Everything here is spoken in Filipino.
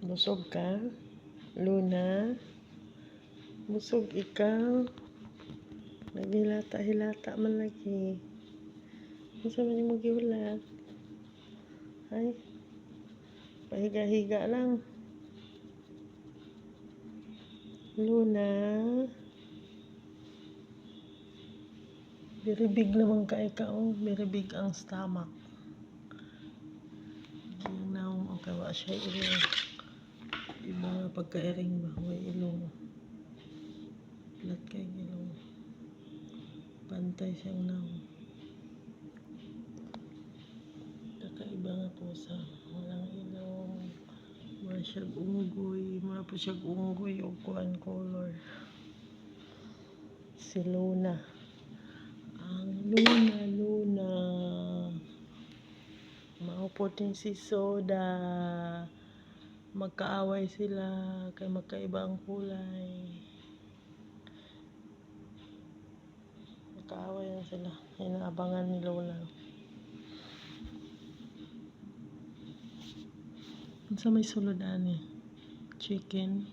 Busog ka? Luna? Busog ikaw? Naghilata-hilata man lagi. Unsa man imong gihulat? Ay, pahiga-higa lang. Luna? Biribig naman ka ikaw. Biribig ang stomach. Ginaw o kawa siya ilong. Iba nga pagkairing ba? May ilong. Lat kay ilong. Pantay siyang naw. Kakaiba nga pusa. Walang ilong. Wala siyang unggoy. Wala po siyang unggoy o kuan color. Si Luna. Ang Luna. Maupot din si Soda. Magkaaway sila. Kay magkaiba ang kulay. Magkaaway na sila. Inaabangan ni Luna. Sa may sulod ani? Chicken.